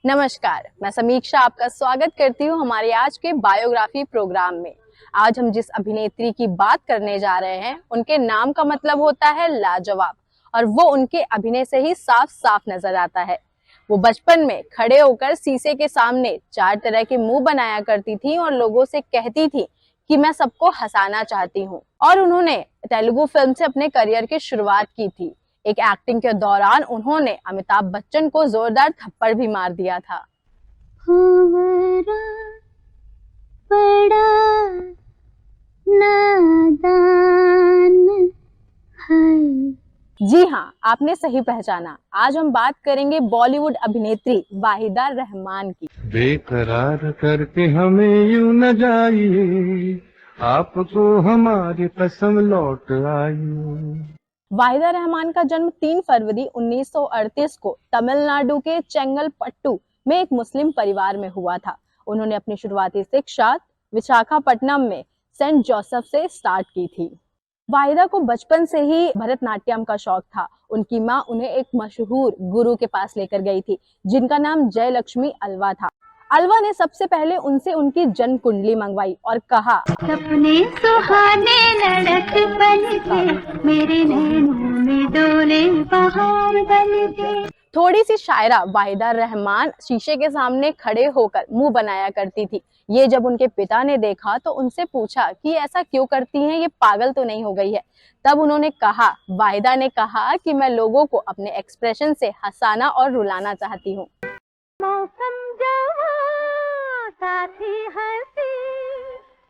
नमस्कार, मैं समीक्षा आपका स्वागत करती हूँ हमारे आज के बायोग्राफी प्रोग्राम में। आज हम जिस अभिनेत्री की बात करने जा रहे हैं, उनके नाम का मतलब होता है लाजवाब और वो उनके अभिनय से ही साफ साफ नजर आता है। वो बचपन में खड़े होकर शीशे के सामने 4 तरह के मुंह बनाया करती थी और लोगों से कहती थी कि मैं सबको हंसाना चाहती हूँ। और उन्होंने तेलुगु फिल्म से अपने करियर की शुरुआत की थी। एक एक्टिंग के दौरान उन्होंने अमिताभ बच्चन को जोरदार थप्पड़ भी मार दिया था। बड़ा नादान है। जी हाँ, आपने सही पहचाना। आज हम बात करेंगे बॉलीवुड अभिनेत्री वाहिदा रहमान की। बेकरार करके हमें यूं न जाइए, आपको हमारी कसम लौट आई। वाहिदा रहमान का जन्म 3 फरवरी 1938 को तमिलनाडु के चेंगलपट्टू में एक मुस्लिम परिवार में हुआ था। उन्होंने अपनी शुरुआती शिक्षा विशाखापट्टनम में सेंट जोसेफ से स्टार्ट की थी। वाहिदा को बचपन से ही भरतनाट्यम का शौक था। उनकी माँ उन्हें एक मशहूर गुरु के पास लेकर गई थी, जिनका नाम जयलक्ष्मी अल्वा था। अल्वा ने सबसे पहले उनसे उनकी जन्म कुंडली मंगवाई और कहा, सपने सुहाने लड़क बन के मेरे नैनों में डोले बहार बन के। थोड़ी सी शायरा वाहिदा रहमान शीशे के सामने खड़े होकर मुंह बनाया करती थी। ये जब उनके पिता ने देखा तो उनसे पूछा कि ऐसा क्यों करती हैं, ये पागल तो नहीं हो गई है। तब उन्होंने कहा, वाहिदा ने कहा कि मैं लोगों को अपने एक्सप्रेशन से हंसाना और रुलाना चाहती हूँ। मौसम जवां साथी हंसी,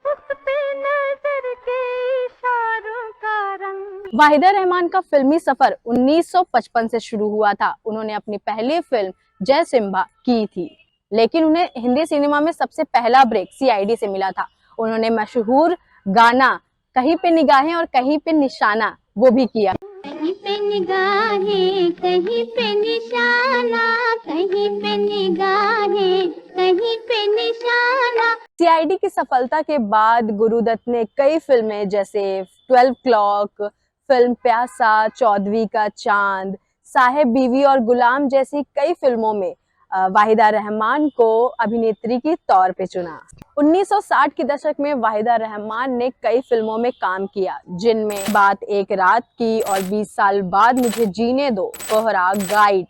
उस पे नजर के इशारों का रंग। वाहिदा रहमान का फिल्मी सफर 1955 से शुरू हुआ था। उन्होंने अपनी पहली फिल्म जय सिम्हा की थी, लेकिन उन्हें हिंदी सिनेमा में सबसे पहला ब्रेक सीआईडी से मिला था। उन्होंने मशहूर गाना कहीं पे निगाहें और कहीं पे निशाना वो भी किया। कहीं पे निगाहें कहीं पे निशाना, कहीं पे निगाहें कहीं पे निशाना। सीआईडी की सफलता के बाद गुरुदत्त ने कई फिल्में जैसे 12 क्लॉक, फिल्म प्यासा, चौदहवीं का चांद, साहेब बीवी और गुलाम जैसी कई फिल्मों में वाहिदा रहमान को अभिनेत्री के तौर पे चुना। 1960 के दशक में वाहिदा रहमान ने कई फिल्मों में काम किया, जिनमें बात एक रात की और 20 साल बाद मुझे जीने दो, कोहरा, गाइड,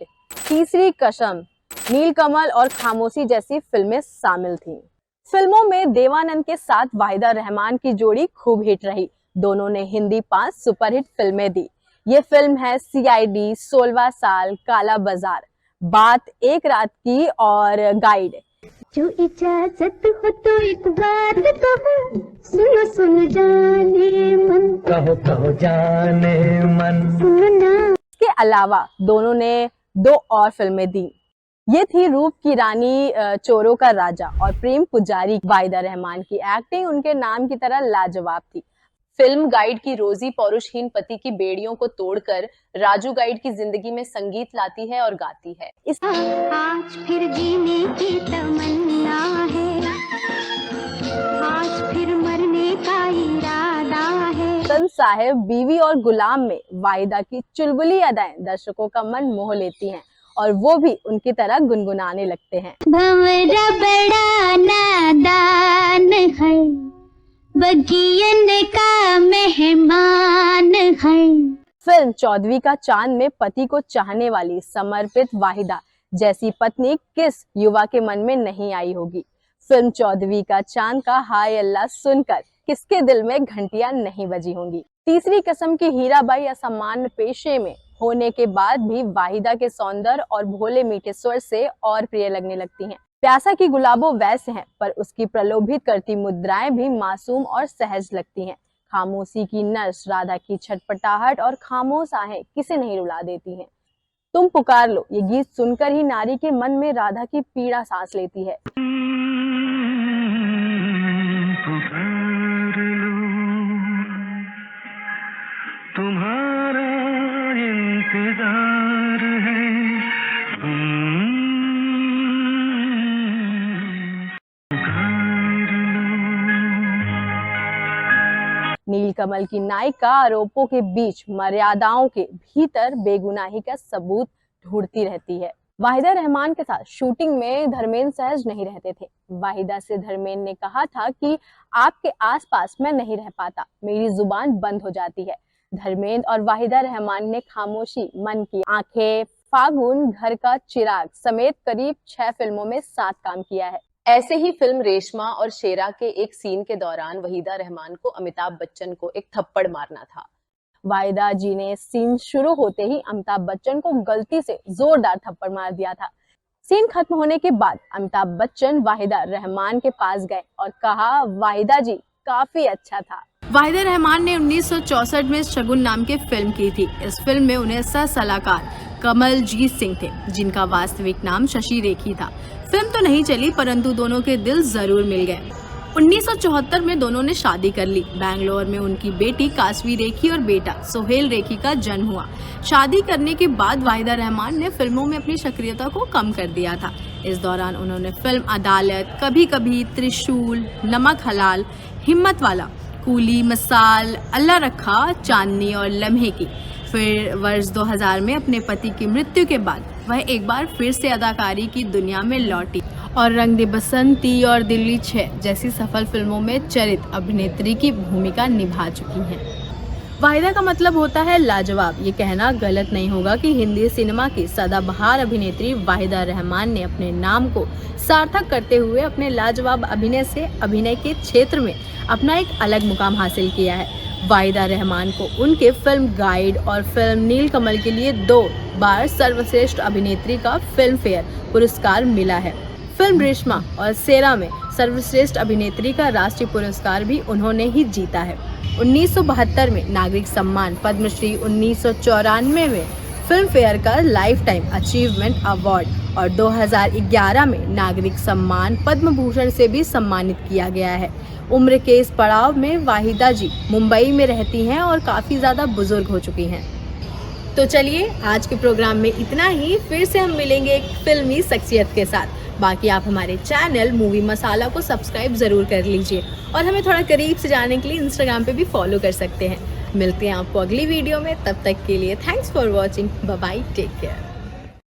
तीसरी कसम, नीलकमल और खामोशी जैसी फिल्में शामिल थीं। फिल्मों में देवानंद के साथ वाहिदा रहमान की जोड़ी खूब हिट रही। दोनों ने हिंदी 5 सुपरहिट फिल्में दी। ये फिल्म है सीआईडी, 16वां साल, काला बाजार, बात एक रात की और गाइड। जो इजाजत हो तो एक बात कहूं, सुनो सुनो जाने मन, कहो जाने मन। सुनना। इसके अलावा दोनों ने 2 और फिल्में दी। ये थी रूप की रानी, चोरों का राजा और प्रेम पुजारी। वाहिदा रहमान की एक्टिंग उनके नाम की तरह लाजवाब थी। फिल्म गाइड की रोजी पौरुषहीन पति की बेड़ियों को तोड़कर राजू गाइड की जिंदगी में संगीत लाती है और गाती है। आज फिर जीने की तमन्ना है, आज फिर मरने का इरादा है। फिल्म साहेब बीवी और गुलाम में वाहिदा की चुलबुली अदाएं दर्शकों का मन मोह लेती हैं और वो भी उनकी तरह गुनगुनाने लगते हैं। भंवरा बड़ा नादान है, बगियन का मेहमान है। फिल्म 14वीं का चांद में पति को चाहने वाली समर्पित वाहिदा जैसी पत्नी किस युवा के मन में नहीं आई होगी। फिल्म 14वीं का चांद का हाय अल्लाह सुनकर किसके दिल में घंटियां नहीं बजी होंगी। तीसरी कसम की हीराबाई असामान्य पेशे में होने के बाद भी वाहिदा के सौंदर्य और भोले मीठे स्वर से और प्रिय लगने लगती हैं। प्यासा की गुलाबों वैसे हैं, पर उसकी प्रलोभित करती मुद्राएं भी मासूम और सहज लगती हैं। खामोशी की नस, राधा की छटपटाहट और खामोश आहें किसे नहीं रुला देती हैं। तुम पुकार लो, ये गीत सुनकर ही नारी के मन में राधा की पीड़ा सांस लेती है। तुम्हारा इंतजार है। नीलकमल की नायिका आरोपों के बीच मर्यादाओं के भीतर बेगुनाही का सबूत ढूंढती रहती है। वाहिदा रहमान के साथ शूटिंग में धर्मेंद्र सहज नहीं रहते थे। वाहिदा से धर्मेंद्र ने कहा था कि आपके आसपास मैं नहीं रह पाता, मेरी जुबान बंद हो जाती है। धर्मेंद्र और वाहिदा रहमान ने खामोशी, मन की आंखें, फागुन, घर का चिराग समेत करीब 6 फिल्मों में साथ काम किया है। ऐसे ही फिल्म रेशमा और शेरा के एक सीन के दौरान वहीदा रहमान को अमिताभ बच्चन को एक थप्पड़ मारना था। वाहिदा जी ने सीन शुरू होते ही अमिताभ बच्चन को गलती से जोरदार थप्पड़ मार दिया था। सीन खत्म होने के बाद अमिताभ बच्चन वाहिदा रहमान के पास गए और कहा, वाहिदा जी काफी अच्छा था। वाहिदा रहमान ने 1964 में शगुन नाम की फिल्म की थी। इस फिल्म में उन्हें सह सलाहकार कमलजीत सिंह थे, जिनका वास्तविक नाम शशि रेखी था। फिल्म तो नहीं चली, परंतु दोनों के दिल जरूर मिल गए। 1974 में दोनों ने शादी कर ली। बैंगलोर में उनकी बेटी कासवी रेखी और बेटा सोहेल रेखी का जन्म हुआ। शादी करने के बाद वाहिदा रहमान ने फिल्मों में अपनी सक्रियता को कम कर दिया था। इस दौरान उन्होंने फिल्म अदालत, कभी कभी, त्रिशूल, नमक हलाल, हिम्मत वाला, कूली, मसाल, अल्लाह रखा, चांदनी और लम्हे की। फिर वर्ष 2000 में अपने पति की मृत्यु के बाद वह एक बार फिर से अदाकारी की दुनिया में लौटी और रंग दे बसंती और दिल्ली 6 जैसी सफल फिल्मों में चरित्र अभिनेत्री की भूमिका निभा चुकी हैं। वाहिदा का मतलब होता है लाजवाब। ये कहना गलत नहीं होगा कि हिंदी सिनेमा की सदाबहार अभिनेत्री वाहिदा रहमान ने अपने नाम को सार्थक करते हुए अपने लाजवाब अभिनय से अभिनय के क्षेत्र में अपना एक अलग मुकाम हासिल किया है। वाहिदा रहमान को उनके फिल्म गाइड और फिल्म नीलकमल के लिए 2 बार सर्वश्रेष्ठ अभिनेत्री का फिल्म फेयर पुरस्कार मिला है। फिल्म रेशमा और शेरा में सर्वश्रेष्ठ अभिनेत्री का राष्ट्रीय पुरस्कार भी उन्होंने ही जीता है। 1972 में नागरिक सम्मान पद्मश्री, 1994 में फिल्म फेयर का लाइफ टाइम अचीवमेंट अवार्ड और 2011 में नागरिक सम्मान पद्म भूषण से भी सम्मानित किया गया है। उम्र के इस पड़ाव में वाहिदा जी मुंबई में रहती हैं और काफ़ी ज़्यादा बुजुर्ग हो चुकी हैं। तो चलिए, आज के प्रोग्राम में इतना ही। फिर से हम मिलेंगे एक फिल्मी शख्सियत के साथ। बाकी आप हमारे चैनल मूवी मसाला को सब्सक्राइब ज़रूर कर लीजिए और हमें थोड़ा करीब से जाने के लिए इंस्टाग्राम पे भी फॉलो कर सकते हैं। मिलते हैं आपको अगली वीडियो में, तब तक के लिए thanks for watching. Bye bye, take care.